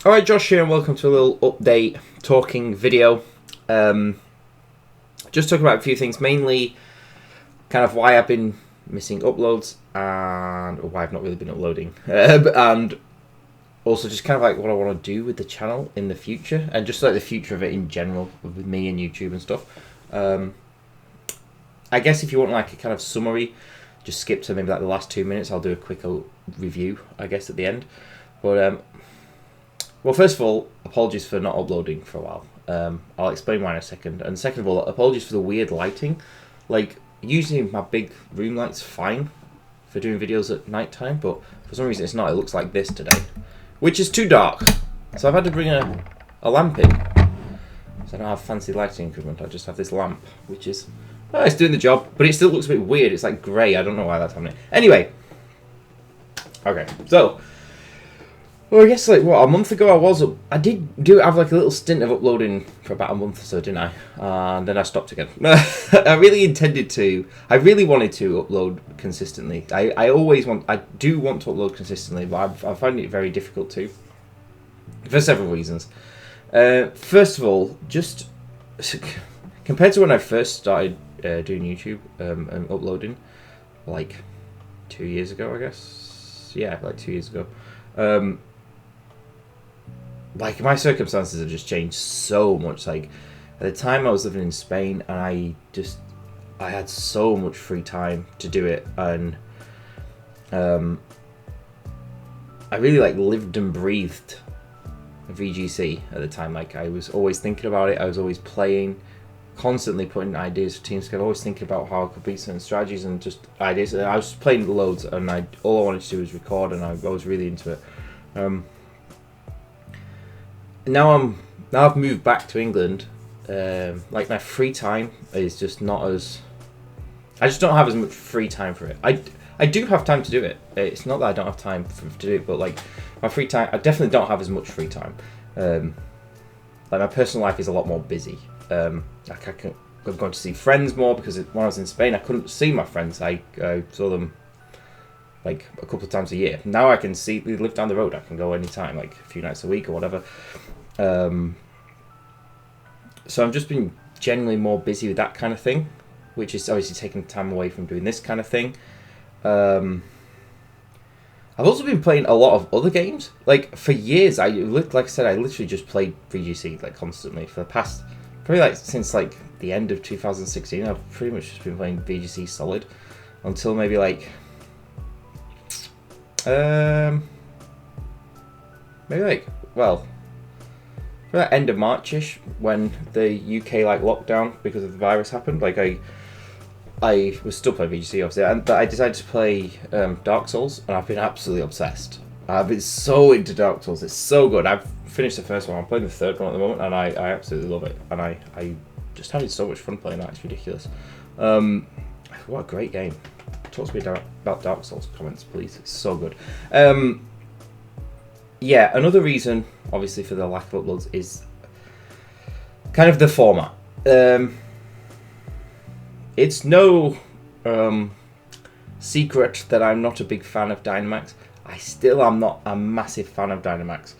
Alright, Josh here, and welcome to a little update talking video. Just talking about a few things, mainly kind of why I've been missing uploads and why I've not really been uploading, and also just kind of like what I want to do with the channel in the future, and just like the future of it in general with me and YouTube and stuff. I guess if you want like a kind of summary, just skip to maybe like the last 2 minutes. I'll do a quick review, I guess, at the end. But well, first of all, apologies for not uploading for a while. I'll explain why in a second. And second of all, apologies for the weird lighting. Like, usually my big room light's fine for doing videos at night time, but for some reason it's not. It looks like this today, which is too dark. So I've had to bring a lamp in. So I don't have fancy lighting equipment. I just have this lamp, which is, oh, it's doing the job, but it still looks a bit weird. It's like grey. I don't know why that's happening. Anyway, okay, so. Well, I guess like what, a month ago I did have like a little stint of uploading for about a month or so, didn't I? And then I stopped again. I really wanted to upload consistently. I do want to upload consistently, but I find it very difficult to, for several reasons. First of all, just compared to when I first started doing YouTube and uploading, like 2 years ago, I guess. Yeah, like 2 years ago. Like, my circumstances have just changed so much. Like, at the time I was living in Spain, and I had so much free time to do it, and I really like lived and breathed VGC at the time. Like, I was always thinking about it. I was always playing, constantly putting ideas for teams together, always thinking about how I could beat certain strategies and just ideas. I was playing loads, and all I wanted to do was record, and I was really into it. Now I've moved back to England. Like, my free time is just not as. I just don't have as much free time for it. I do have time to do it. It's not that I don't have time to do it, but like my free time, I definitely don't have as much free time. Like, my personal life is a lot more busy. Like, I'm going to see friends more because when I was in Spain, I couldn't see my friends. I saw them like a couple of times a year. Now I can see, we live down the road. I can go anytime, like a few nights a week or whatever. So I've just been generally more busy with that kind of thing, which is obviously taking time away from doing this kind of thing. I've also been playing a lot of other games. Like, for years, like I said, I literally just played VGC like constantly for the past, probably like since like the end of 2016. I've pretty much just been playing VGC solid until maybe like well, for that end of Marchish, when the UK like lockdown because of the virus happened. Like, I was still playing VGC obviously, but I decided to play Dark Souls, and I've been absolutely obsessed. I've been so into Dark Souls. It's so good. I've finished the first one. I'm playing the third one at the moment, and I absolutely love it. And I just having so much fun playing that. It's ridiculous. What a great game. Talk to me about Dark Souls, comments please. It's so good. Yeah, another reason obviously for the lack of uploads is kind of the format. It's no secret that I'm not a big fan of Dynamax. I still am not a massive fan of Dynamax.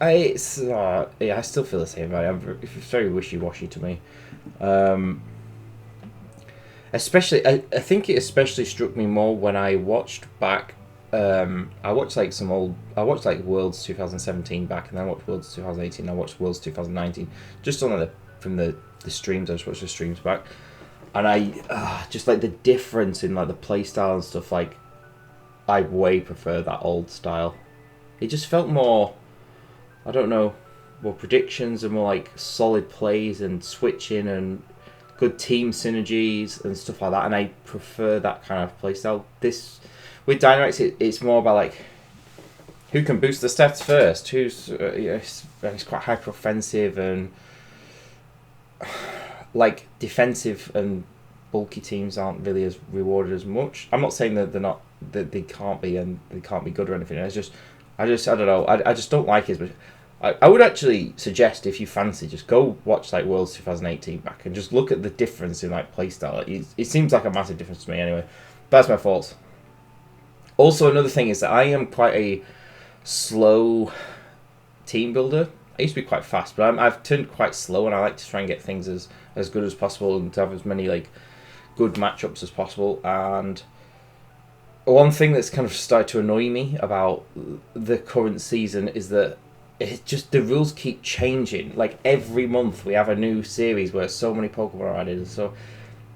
I still feel the same. It's very wishy-washy to me. Especially, I think it especially struck me more when I watched back. I watched like Worlds 2017 back, and then I watched Worlds 2018. I watched Worlds 2019 just on from the streams. I just watched the streams back, and I just like the difference in like the play style and stuff. Like, I way prefer that old style. It just felt more, I don't know, more predictions and more like solid plays and switching and good team synergies and stuff like that. And I prefer that kind of play style. This with Dynamax, it's more about like who can boost the stats first. It's quite hyper offensive, and like defensive and bulky teams aren't really as rewarded as much. I'm not saying that they can't be, and they can't be good or anything. I don't know. I just don't like it. But I would actually suggest, if you fancy, just go watch like Worlds 2018 back and just look at the difference in like playstyle. It seems like a massive difference to me anyway. That's my thoughts. Also, another thing is that I am quite a slow team builder. I used to be quite fast, but I've turned quite slow, and I like to try and get things as good as possible and to have as many like good matchups as possible. And one thing that's kind of started to annoy me about the current season is that it just the rules keep changing. Like every month we have a new series where so many Pokemon are added,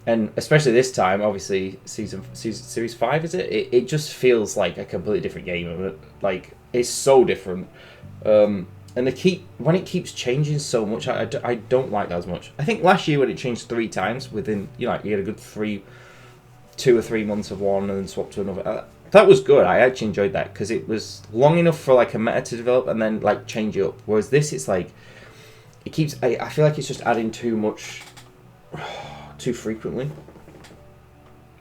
and especially this time, obviously series 5 is it? It just feels like a completely different game. Like it's so different. And when it keeps changing so much, I don't like that as much. I think last year when it changed 3 times within, you had a good 2 or 3 months of one and then swapped to another. That was good. I actually enjoyed that because it was long enough for like a meta to develop and then like change it up. Whereas this, it's like it keeps. I feel like it's just adding too much, too frequently.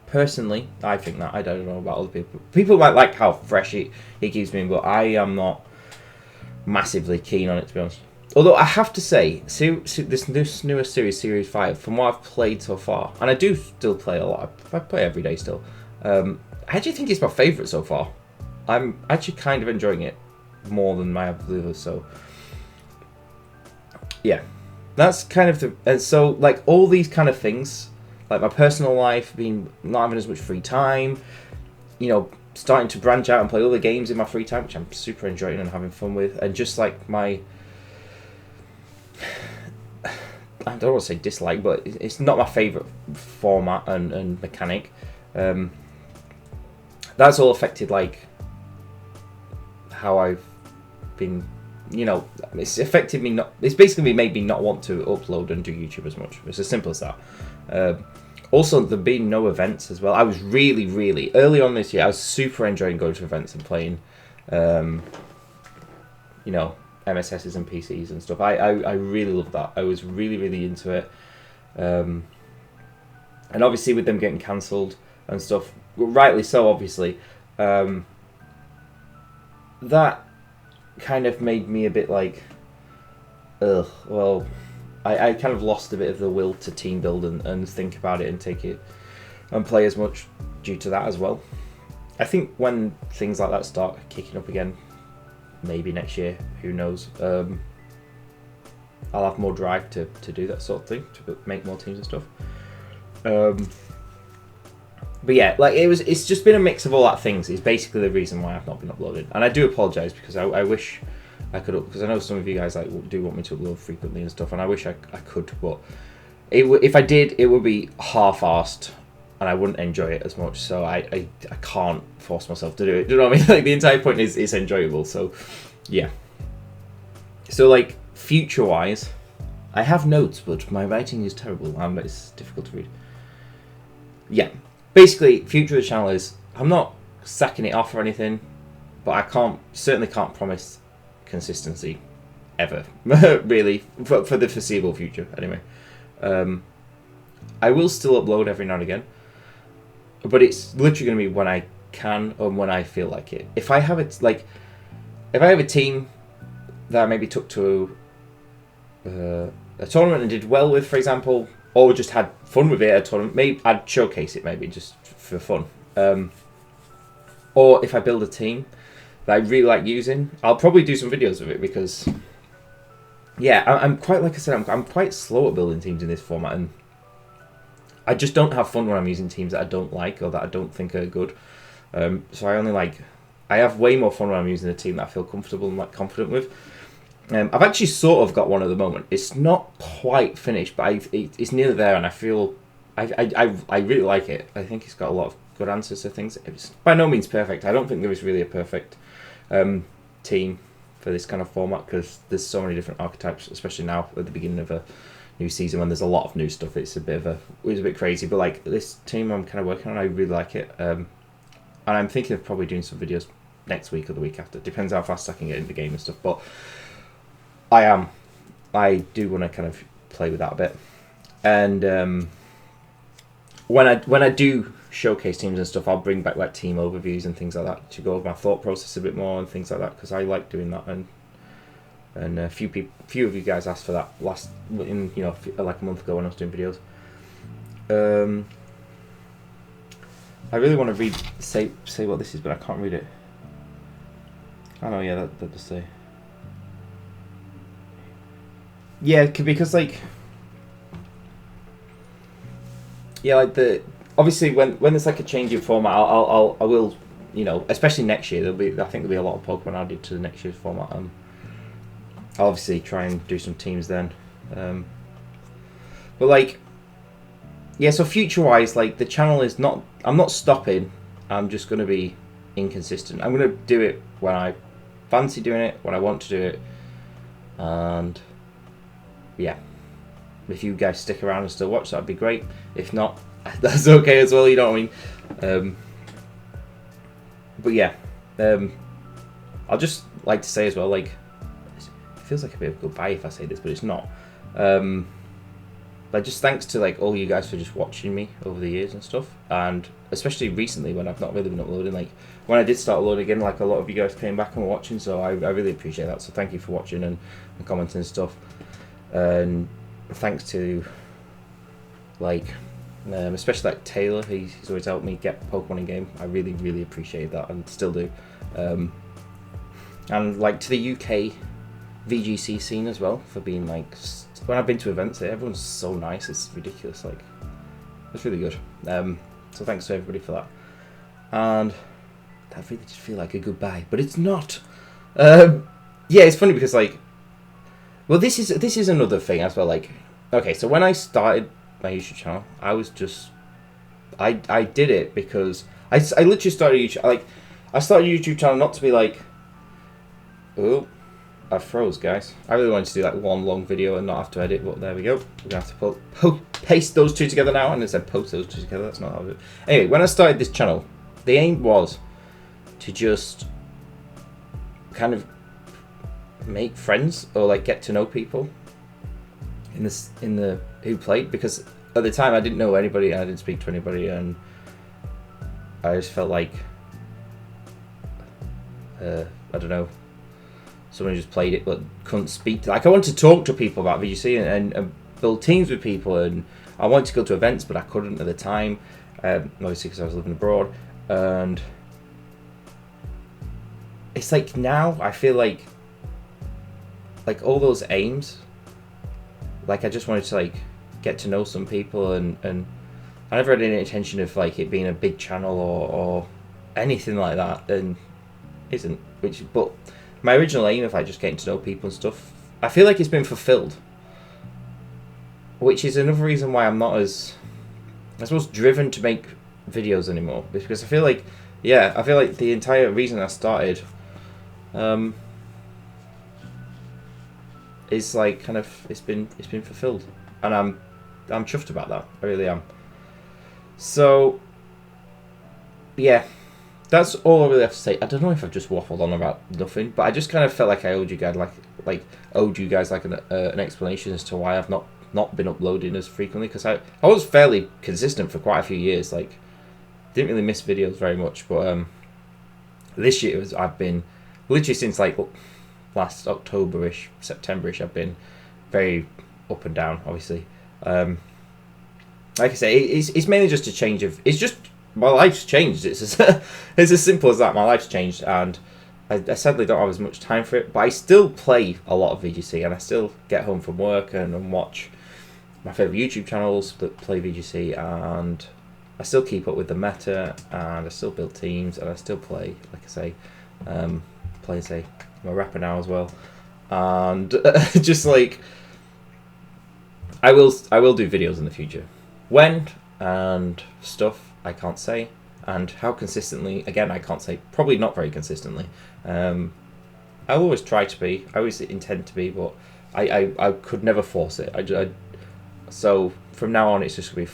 Personally, I think that I don't know about other people. People might like how fresh it keeps being, but I am not massively keen on it, to be honest. Although I have to say, this newer series 5, from what I've played so far, and I do still play a lot. I play every day still. I actually think it's my favourite so far. I'm actually kind of enjoying it more than my others. So yeah, that's kind of and so like all these kind of things, like my personal life being not having as much free time, starting to branch out and play other games in my free time, which I'm super enjoying and having fun with, and just like my, I don't want to say dislike, but it's not my favourite format and mechanic. That's all affected like how I've been, it's affected me not. It's basically made me not want to upload and do YouTube as much. It's as simple as that. Also, there being no events as well. I was really, really early on this year. I was super enjoying going to events and playing, MSSs and PCs and stuff. I really loved that. I was really, really into it. And obviously, with them getting cancelled and stuff, rightly so, obviously, that kind of made me a bit like, ugh. Well, I kind of lost a bit of the will to team build and think about it and take it and play as much due to that as well. I think when things like that start kicking up again, maybe next year, who knows, I'll have more drive to do that sort of thing, to make more teams and stuff. But yeah, like it's just been a mix of all that things. Is basically the reason why I've not been uploading, and I do apologise because I wish I could, because I know some of you guys do want me to upload frequently and stuff, and I wish I could, but if I did, it would be half-arsed, and I wouldn't enjoy it as much. So I can't force myself to do it. Do you know what I mean? Like the entire point is it's enjoyable. So yeah. So like future-wise, I have notes, but my writing is terrible and it's difficult to read. Yeah, basically, future of the channel is I'm not sacking it off or anything, but I certainly can't promise consistency ever really for the foreseeable future anyway. I will still upload every now and again, but it's literally going to be when I can and when I feel like it. If I have a team that I maybe took to a tournament and did well with, for example, or just had fun with it at a tournament, maybe I'd showcase it maybe just for fun. Or if I build a team that I really like using, I'll probably do some videos of it because, yeah, I'm quite, like I said, I'm quite slow at building teams in this format, and I just don't have fun when I'm using teams that I don't like or that I don't think are good. So I have way more fun when I'm using a team that I feel comfortable and like confident with. I've actually sort of got one at the moment. It's not quite finished, but it's nearly there, and I feel I really like it. I think it's got a lot of good answers to things. It's by no means perfect. I don't think there is really a perfect team for this kind of format because there's so many different archetypes, especially now at the beginning of a new season when there's a lot of new stuff. It's a bit crazy, but like this team I'm kind of working on, I really like it, and I'm thinking of probably doing some videos next week or the week after. Depends how fast I can get into the game and stuff, but I do want to kind of play with that a bit, and when I do showcase teams and stuff, I'll bring back like team overviews and things like that to go over my thought process a bit more and things like that, because I like doing that, and a few of you guys asked for that like a month ago when I was doing videos. I really want to say what this is, but I can't read it. Oh no, yeah, that does say. Yeah, because like, yeah, like the obviously when there's like a change in format, I will, you know, especially next year. I think there'll be a lot of Pokemon added to the next year's format. I'll obviously try and do some teams then, but like, yeah. So future wise, like the channel is not. I'm not stopping. I'm just gonna be inconsistent. I'm gonna do it when I fancy doing it, when I want to do it, and yeah. If you guys stick around and still watch, that'd be great. If not, that's okay as well. You know what I mean? But yeah, I'll just like to say as well, like, it feels like a bit of a goodbye if I say this, but it's not. But just thanks to like all you guys for just watching me over the years and stuff, and especially recently when I've not really been uploading. Like when I did start uploading again, like a lot of you guys came back and were watching, so I really appreciate that. So thank you for watching and commenting and stuff. And thanks to like especially like Taylor, he's always helped me get Pokemon in game. I really appreciate that and still do. And like to the UK VGC scene as well, for being like, when I've been to events there, everyone's so nice, it's ridiculous. Like, it's really good. So thanks to everybody for that. And that really did feel like a goodbye, but it's not. Yeah, it's funny because like, well, this is another thing as well. Like, okay, so when I started my YouTube channel, I was just, I did it because I literally started YouTube. Like, I started a YouTube channel not to be like, oh, I froze, guys. I really wanted to do like one long video and not have to edit, but there we go. We're gonna have to paste those two together now, and it said post those two together. That's not how I do it. Anyway, when I started this channel, the aim was to just kind of make friends or like get to know people in the who played, because at the time I didn't know anybody, I didn't speak to anybody, and I just felt like I don't know, someone who just played it but couldn't speak to, like, I wanted to talk to people about VGC and build teams with people, and I wanted to go to events but I couldn't at the time, obviously because I was living abroad. And it's like now I feel like all those aims, like I just wanted to like get to know some people, and I never had any intention of like it being a big channel or anything like that, and isn't, but my original aim of like just getting to know people and stuff, I feel like it's been fulfilled, which is another reason why I'm not as, I suppose, driven to make videos anymore, because I feel like, yeah, I feel like the entire reason I started is like kind of, it's been fulfilled, and I'm chuffed about that. I really am. So yeah, that's all I really have to say. I don't know if I've just waffled on about nothing, but I just kind of felt like I owed you guys like an explanation as to why I've not been uploading as frequently, because I was fairly consistent for quite a few years. Like, didn't really miss videos very much, but this year I've been literally since like last October-ish, September-ish, I've been very up and down, obviously. Like I say, it's mainly just a change of, it's just, my life's changed. It's as simple as that. My life's changed, and I sadly don't have as much time for it, but I still play a lot of VGC, and I still get home from work and watch my favourite YouTube channels that play VGC, and I still keep up with the meta, and I still build teams, and I still play, like I say, play, say, I'm a rapper now as well, and just like, I will do videos in the future. When and stuff I can't say, and how consistently, again, I can't say. Probably not very consistently. I'll always try to be. I always intend to be, but I could never force it. So from now on, it's just gonna be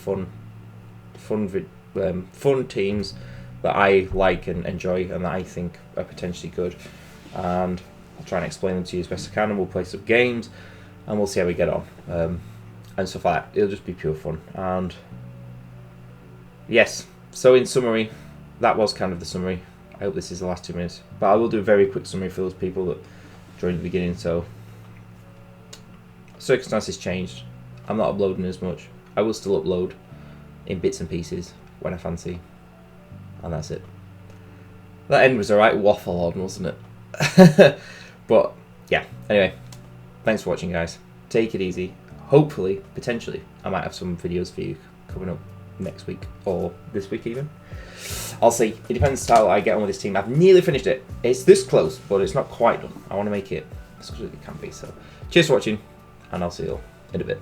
fun teams that I like and enjoy, and that I think are potentially good, and I'll try and explain them to you as best I can, and we'll play some games, and we'll see how we get on, and stuff like that. It'll just be pure fun. And yes, so in summary, that was kind of the summary. I hope this is the last 2 minutes, but I will do a very quick summary for those people that joined at the beginning. So circumstances changed. I'm not uploading as much. I will still upload in bits and pieces when I fancy, and that's it. That end was a right waffle on, wasn't it? But yeah, anyway, thanks for watching, guys. take it easy. Hopefully, potentially, I might have some videos for you coming up next week or this week even. I'll see. It depends how I get on with this team. I've nearly finished it. It's this close, but it's not quite done. I want to make it as good as it can be. So, cheers for watching, and I'll see you all in a bit.